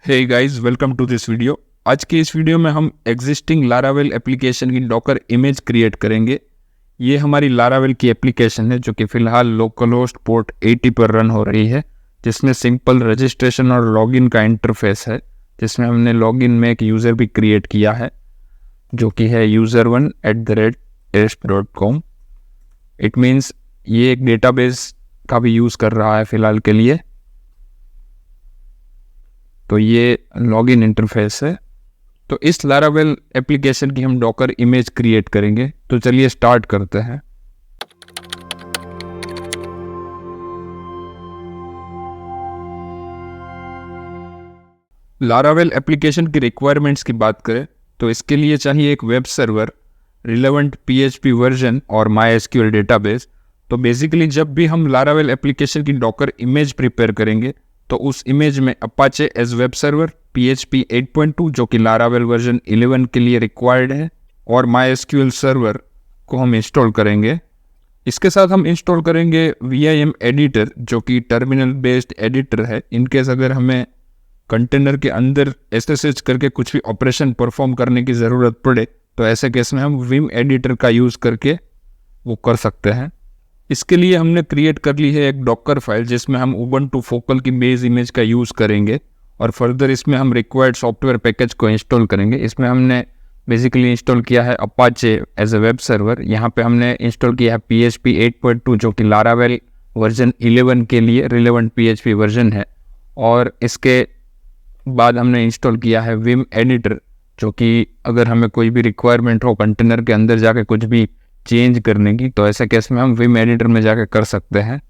Hey guys, welcome to this video. आज के इस वीडियो में हम एग्जिस्टिंग लारावेल एप्लीकेशन की डॉकर इमेज क्रिएट करेंगे। ये हमारी लारावेल की एप्लीकेशन है जो कि फ़िलहाल लोकल होस्ट पोर्ट 80 पर रन हो रही है, जिसमें सिंपल रजिस्ट्रेशन और लॉगिन का इंटरफेस है, जिसमें हमने लॉगिन में एक यूज़र भी क्रिएट किया है जो कि है user1@asp.com। इट मीन्स ये एक डेटाबेस का भी यूज़ कर रहा है फ़िलहाल के लिए। तो ये लॉगिन इंटरफेस है। तो इस लारावेल एप्लीकेशन की हम डॉकर इमेज क्रिएट करेंगे। तो चलिए स्टार्ट करते हैं। लारावेल एप्लीकेशन की रिक्वायरमेंट्स की बात करें तो इसके लिए चाहिए एक web server, relevant PHP version और MySQL डेटाबेस। तो बेसिकली जब भी हम लारावेल एप्लीकेशन की डॉकर इमेज प्रिपेयर करेंगे तो उस इमेज में Apache as web server, PHP 8.2 जो कि लारावेल वर्जन 11 के लिए रिक्वायर्ड है, और MySQL सर्वर को हम इंस्टॉल करेंगे। इसके साथ हम इंस्टॉल करेंगे VIM एडिटर जो कि टर्मिनल बेस्ड एडिटर है। इनकेस अगर हमें कंटेनर के अंदर SSH करके कुछ भी ऑपरेशन परफॉर्म करने की ज़रूरत पड़े तो ऐसे केस में हम विम एडिटर का यूज़ करके वो कर सकते हैं। इसके लिए हमने क्रिएट कर ली है एक डॉकर फाइल जिसमें हम उबंटू फोकल की बेस इमेज का यूज़ करेंगे, और फर्दर इसमें हम रिक्वायर्ड सॉफ्टवेयर पैकेज को इंस्टॉल करेंगे। इसमें हमने बेसिकली इंस्टॉल किया है Apache as a web server. यहाँ पे हमने इंस्टॉल किया है PHP 8.2 जो कि लारावेल वर्जन 11 के लिए रिलेवेंट PHP वर्जन है, और इसके बाद हमने इंस्टॉल किया है विम एडिटर जो कि अगर हमें कोई भी रिक्वायरमेंट हो कंटेनर के अंदर जाके कुछ भी चेंज करने की तो ऐसे केस में हम विम एडिटर में जाके कर सकते हैं।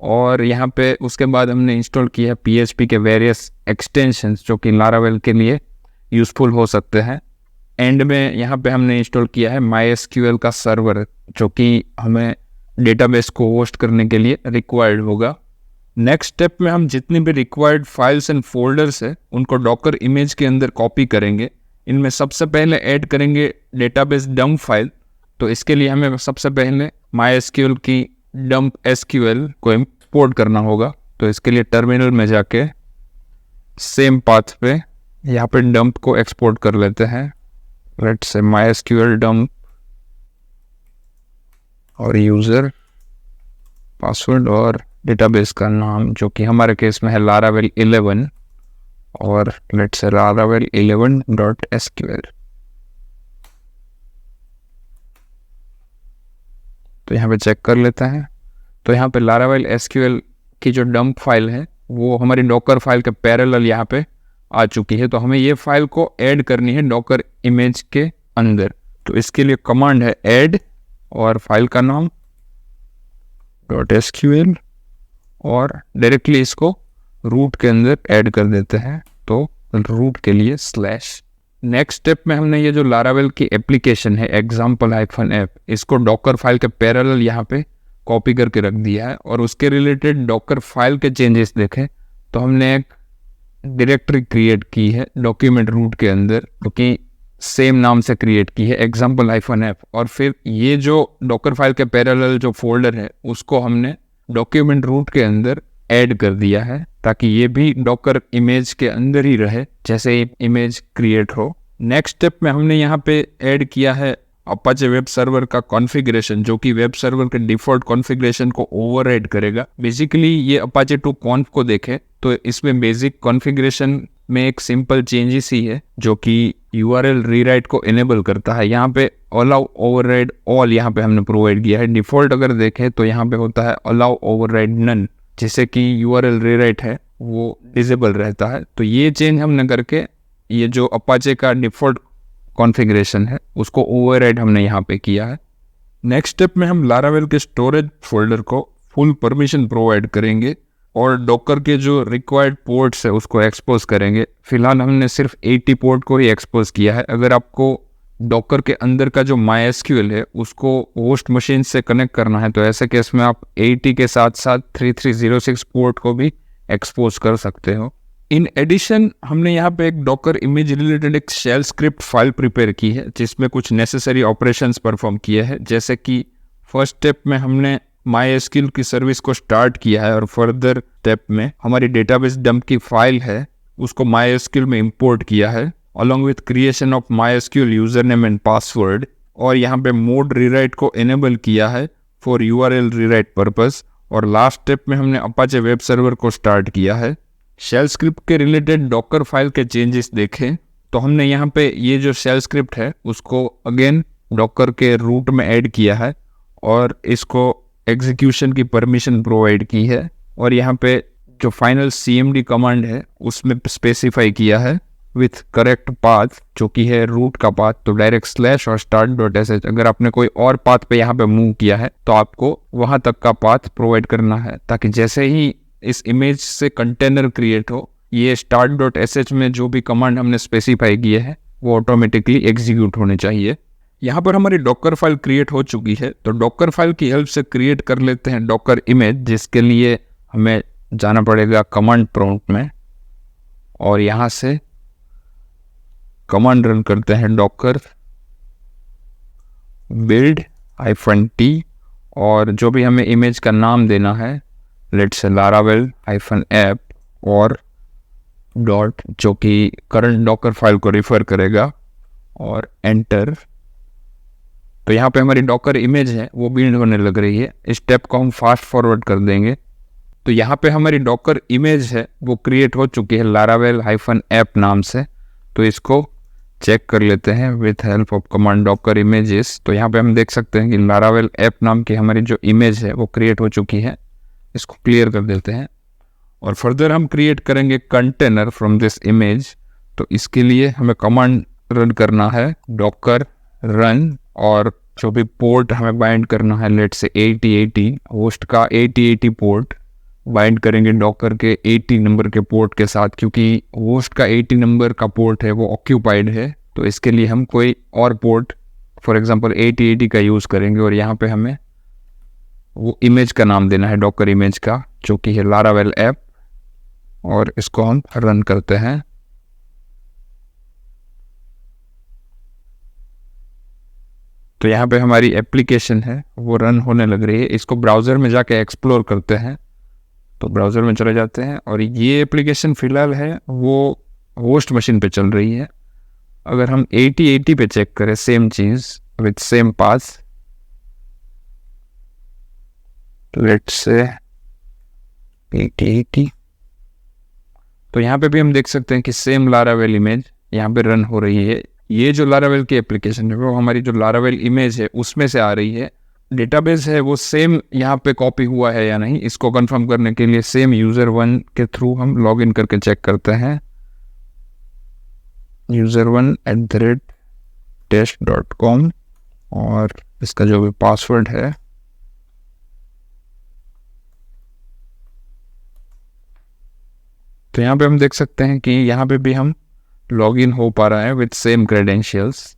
और यहाँ पे उसके बाद हमने इंस्टॉल किया है PHP के वेरियस एक्सटेंशंस जो कि लारावेल के लिए यूज़फुल हो सकते हैं। एंड में यहाँ पे हमने इंस्टॉल किया है MySQL का सर्वर जो कि हमें डेटाबेस को होस्ट करने के लिए रिक्वायर्ड होगा। नेक्स्ट स्टेप में हम जितनी भी रिक्वायर्ड फाइल्स एंड फोल्डर्स है उनको डॉकर इमेज के अंदर कॉपी करेंगे। इनमें सबसे पहले ऐड करेंगे डेटाबेस डंप फाइल। तो इसके लिए हमें सबसे पहले MySQL की डंप SQL को इंपोर्ट करना होगा। तो इसके लिए टर्मिनल में जाके सेम पाथ पे यहाँ पे डंप को एक्सपोर्ट कर लेते हैं। लेट्स से MySQL डंप और यूज़र, पासवर्ड और डेटाबेस का नाम जो कि हमारे केस में है लारावेल 11, और लेट्स से लारावेल 11.SQL। तो यहाँ पे चेक कर लेते हैं। तो यहाँ पे लारावेल SQL की जो डंप फाइल है वो हमारी डॉकर फाइल के पैरेलल यहाँ पे आ चुकी है। तो हमें ये फाइल को ऐड करनी है डॉकर इमेज के अंदर। तो इसके लिए कमांड है ऐड और फाइल का नाम .SQL, और डायरेक्टली इसको रूट के अंदर ऐड कर देते हैं। तो रूट के लिए / नेक्स्ट स्टेप में हमने ये जो लारावेल की एप्लीकेशन है example-app, इसको डॉकर फाइल के पैरेलल यहाँ पे कॉपी करके रख दिया है। और उसके रिलेटेड डॉकर फाइल के चेंजेस देखें तो हमने एक डायरेक्टरी क्रिएट की है डॉक्यूमेंट रूट के अंदर, क्योंकि सेम नाम से क्रिएट की है example-app। और फिर ये जो डॉकर फाइल के पैरेलल जो फोल्डर है उसको हमने डॉक्यूमेंट रूट के अंदर ऐड कर दिया है ताकि ये भी डॉकर इमेज के अंदर ही रहे जैसे ही इमेज क्रिएट हो। नेक्स्ट स्टेप में हमने यहाँ पे ऐड किया है अपाचे वेब सर्वर का कॉन्फ़िगरेशन जो कि वेब सर्वर के डिफ़ॉल्ट कॉन्फ़िगरेशन को ओवरराइड करेगा। बेसिकली ये अपाचे 2 कॉन्फ को देखें तो इसमें बेसिक कॉन्फ़िगरेशन में एक सिंपल चेंजेस ही है जो कि URL रीराइट को इनेबल करता है। यहाँ पे अलाउ ओवरराइड ऑल यहाँ पे हमने प्रोवाइड किया है। डिफ़ॉल्ट अगर देखें तो यहाँ पे होता है अलाउ ओवरराइड नन, जिससे कि URL रीराइट है वो डिसेबल रहता है। तो ये चेंज हमने करके ये जो अपाचे का डिफ़ॉल्ट कॉन्फ़िगरेशन है उसको ओवरराइड हमने यहाँ पे किया है। नेक्स्ट स्टेप में हम लारावेल के स्टोरेज फोल्डर को फुल परमिशन प्रोवाइड करेंगे और डॉकर के जो रिक्वायर्ड पोर्ट्स है उसको एक्सपोज करेंगे। फिलहाल हमने सिर्फ 80 पोर्ट को ही एक्सपोज किया है। अगर आपको डॉकर के अंदर का जो MySQL है उसको होस्ट मशीन से कनेक्ट करना है तो ऐसे केस में आप 80 के साथ साथ 3306 पोर्ट को भी एक्सपोज कर सकते हो। इन एडिशन हमने यहाँ पे एक डॉकर इमेज रिलेटेड एक शेल स्क्रिप्ट फाइल प्रिपेयर की है जिसमें कुछ नेसेसरी ऑपरेशंस परफॉर्म किए हैं। जैसे कि फर्स्ट स्टेप में हमने MySQL की सर्विस को स्टार्ट किया है, और फर्दर स्टेप में हमारी डेटाबेस डंप की फाइल है उसको MySQL में इंपोर्ट किया है along with creation of MySQL user name and password, और यहाँ पे मोड रीराइट को इनेबल किया है फॉर URL रीराइट पर्पस, और लास्ट स्टेप में हमने अपाचे वेब सर्वर को स्टार्ट किया है। शेल स्क्रिप्ट के रिलेटेड डॉकर फाइल के चेंजेस देखें तो हमने यहाँ पे ये जो शेल स्क्रिप्ट है उसको अगेन डॉकर के रूट में ऐड किया है और इसको एग्जीक्यूशन की परमिशन प्रोवाइड की है, और यहाँ पे जो फाइनल CMD कमांड है उसमें स्पेसिफाई किया है विथ करेक्ट पाथ, जो कि है रूट का पाथ, तो डायरेक्ट स्लैश और start.sh। अगर आपने कोई और पाथ पे यहाँ पे मूव किया है तो आपको वहाँ तक का पाथ प्रोवाइड करना है, ताकि जैसे ही इस इमेज से कंटेनर क्रिएट हो, ये start.sh में जो भी कमांड हमने स्पेसिफाई किए हैं वो ऑटोमेटिकली एग्जीक्यूट होने चाहिए। यहाँ पर हमारी डॉकर फाइल क्रिएट हो चुकी है, तो डॉकर फाइल की हेल्प से क्रिएट कर लेते हैं डॉकर इमेज, जिसके लिए हमें जाना पड़ेगा कमांड प्रॉम्प्ट में, और यहाँ से कमांड रन करते हैं डॉकर build -t, और जो भी हमें इमेज का नाम देना है लेट्स से laravel -app और डॉट, जो कि करंट डॉकर फाइल को रिफर करेगा, और एंटर। तो यहाँ पे हमारी डॉकर इमेज है वो बिल्ड होने लग रही है। इस स्टेप को हम फास्ट फॉरवर्ड कर देंगे। तो यहाँ पे हमारी डॉकर इमेज है वो क्रिएट हो चुकी है laravel -app नाम से। तो इसको चेक कर लेते हैं with help of command Docker images. तो यहाँ पे हम देख सकते हैं कि laravel app नाम की हमारी जो इमेज है वो क्रिएट हो चुकी है। इसको क्लियर कर देते हैं, और फर्दर हम क्रिएट करेंगे कंटेनर फ्रॉम दिस इमेज। तो इसके लिए हमें कमांड रन करना है डॉकर रन, और जो भी पोर्ट हमें बाइंड करना है लेट्स से 8080 होस्ट का 8080 पोर्ट बाइंड करेंगे डॉकर के 80 नंबर के पोर्ट के साथ, क्योंकि होस्ट का 80 नंबर का पोर्ट है वो ऑक्यूपाइड है। तो इसके लिए हम कोई और पोर्ट फॉर एग्जांपल 8080 का यूज़ करेंगे, और यहाँ पे हमें वो इमेज का नाम देना है डॉकर इमेज का, जो कि है laravel app, और इसको हम रन करते हैं। तो यहाँ पे हमारी एप्लीकेशन है वो रन होने लग रही है। इसको ब्राउज़र में जाके एक्सप्लोर करते हैं। तो ब्राउज़र में चले जाते हैं, और ये एप्लीकेशन फ़िलहाल है वो होस्ट मशीन पे चल रही है। अगर हम 8080 पे चेक करें same cheese with same path, let's say 8080, तो यहाँ पे भी हम देख सकते हैं कि सेम laravel इमेज यहाँ पे रन हो रही है। ये जो laravel की एप्लीकेशन है वो हमारी जो laravel इमेज है उसमें से आ रही है। डेटाबेस है वो सेम यहाँ पे कॉपी हुआ है या नहीं, इसको कंफर्म करने के लिए सेम user1 के थ्रू हम लॉगिन करके चेक करते हैं। user1@test.com, और इसका जो भी पासवर्ड है तो यहाँ पे हम देख सकते हैं कि यहाँ पे भी हम लॉगिन हो पा रहा है विथ सेम क्रेडेंशियल्स।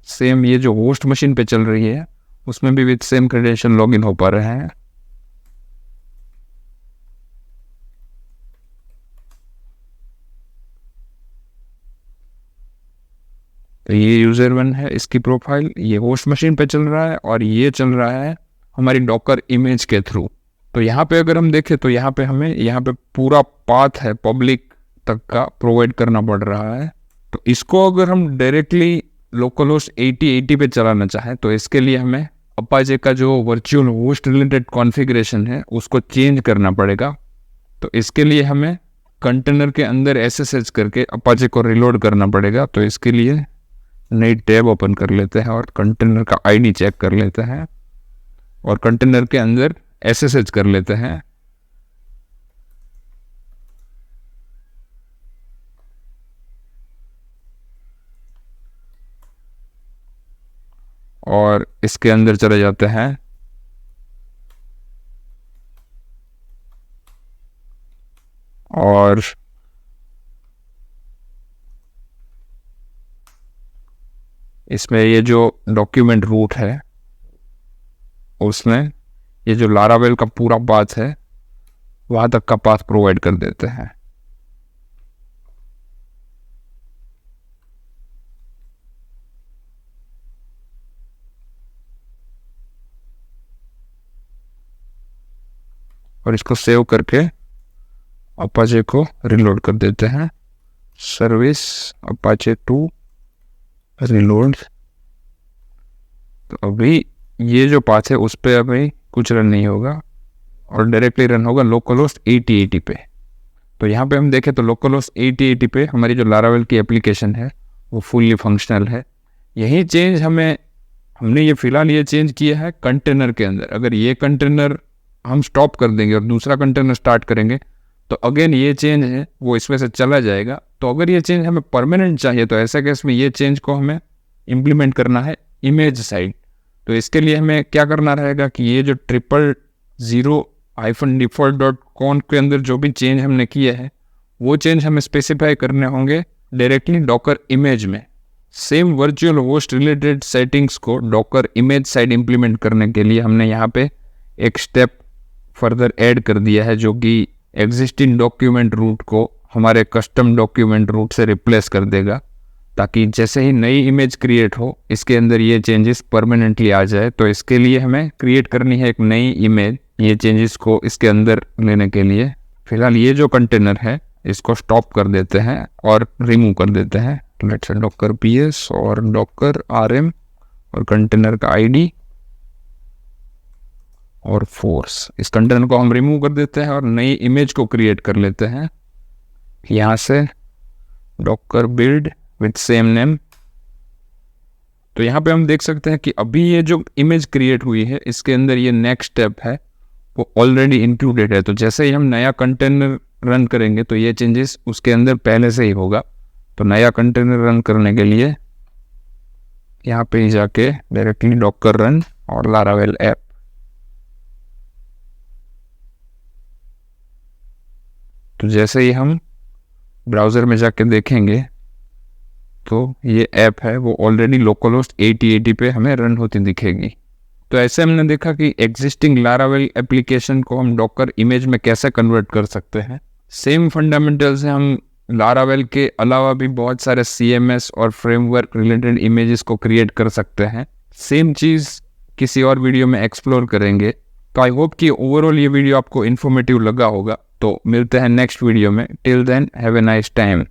सेम ये जो होस्ट मशीन पे चल रही है उसमें भी विथ सेम क्रेडेंशियल लॉगिन हो पा रहे हैं। तो ये user1 है, इसकी प्रोफाइल ये होस्ट मशीन पे चल रहा है, और ये चल रहा है हमारी डॉकर इमेज के थ्रू। तो यहाँ पे अगर हम देखें तो यहाँ पे हमें यहाँ पे पूरा पाथ है पब्लिक तक का प्रोवाइड करना पड़ रहा है। तो इसको अगर हम डायरेक्टली लोकल होस्ट 8080 पे चलाना चाहें तो इसके लिए हमें अपाचे का जो वर्चुअल होस्ट रिलेटेड कॉन्फ़िगरेशन है उसको चेंज करना पड़ेगा। तो इसके लिए हमें कंटेनर के अंदर SSH करके अपाचे को रिलोड करना पड़ेगा। तो इसके लिए नई टैब ओपन कर लेते हैं और कंटेनर का ID चेक कर लेते हैं, और कंटेनर के अंदर SSH कर लेते हैं। और इसके अंदर चले जाते हैं, और इसमें ये जो डॉक्यूमेंट रूट है उसमें ये जो laravel का पूरा पाथ है वहाँ तक का पाथ प्रोवाइड कर देते हैं। और इसको सेव करके अपाचे को रिलोड कर देते हैं। Service Apache 2 reload. तो अभी ये जो पाथ है उस पर अभी कुछ रन नहीं होगा और डायरेक्टली रन होगा लोकलहोस्ट 8080 पे। तो यहाँ पे हम देखें तो लोकलहोस्ट 8080 पे हमारी जो लारावेल की एप्लीकेशन है वो फुल्ली फंक्शनल है। यही चेंज हमने ये फिलहाल ये चेंज किया है कंटेनर के अंदर। अगर ये कंटेनर हम स्टॉप कर देंगे और दूसरा कंटेनर स्टार्ट करेंगे तो अगेन ये चेंज है वो इसमें से चला जाएगा। तो अगर ये चेंज हमें परमानेंट चाहिए तो ऐसा केस में ये चेंज को हमें इम्प्लीमेंट करना है इमेज साइड। तो इसके लिए हमें क्या करना रहेगा कि ये जो 000-default.conf के अंदर जो भी चेंज हमने किए हैं वो चेंज हमें स्पेसिफाई करने होंगे डायरेक्टली डॉकर इमेज में। Same virtual host related settings को डॉकर इमेज साइड इम्प्लीमेंट करने के लिए हमने यहाँ पे एक स्टेप फर्दर ऐड कर दिया है जो कि एग्जिस्टिंग डॉक्यूमेंट रूट को हमारे कस्टम डॉक्यूमेंट रूट से रिप्लेस कर देगा, ताकि जैसे ही नई इमेज क्रिएट हो इसके अंदर ये चेंजेस परमानेंटली आ जाए। तो इसके लिए हमें क्रिएट करनी है एक नई इमेज ये चेंजेस को इसके अंदर लेने के लिए। फिलहाल ये जो कंटेनर है इसको स्टॉप कर देते हैं और रिमूव कर देते हैं। लेट्स से डॉकर पीएस और डॉकर आरएम और कंटेनर का आईडी और फोर्स। इस कंटेनर को हम रिमूव कर देते हैं और नई इमेज को क्रिएट कर लेते हैं यहाँ से Docker build with same name. तो यहाँ पे हम देख सकते हैं कि अभी ये जो इमेज क्रिएट हुई है इसके अंदर ये नेक्स्ट स्टेप है वो ऑलरेडी इंक्लूडेड है। तो जैसे ही हम नया कंटेनर रन करेंगे तो ये चेंजेस उसके अंदर पहले से ही होगा। तो नया कंटेनर रन करने के लिए यहाँ पे ही जाके डायरेक्टली डॉकर रन और लारावेल ऐप। तो जैसे ही हम ब्राउज़र में जाके देखेंगे तो ये ऐप है वो ऑलरेडी लोकलहोस्ट 8080 पे हमें रन होती दिखेगी। तो ऐसे हमने देखा कि एग्जिस्टिंग लारावेल एप्लीकेशन को हम डॉकर इमेज में कैसे कन्वर्ट कर सकते हैं। सेम फंडामेंटल से हम लारावेल के अलावा भी बहुत सारे CMS और फ्रेमवर्क रिलेटेड इमेजेस को क्रिएट कर सकते हैं। सेम चीज़ किसी और वीडियो में एक्सप्लोर करेंगे। तो आई होप कि ओवरऑल ये वीडियो आपको इन्फॉर्मेटिव लगा होगा। तो मिलते हैं नेक्स्ट वीडियो में। Till then have a nice time.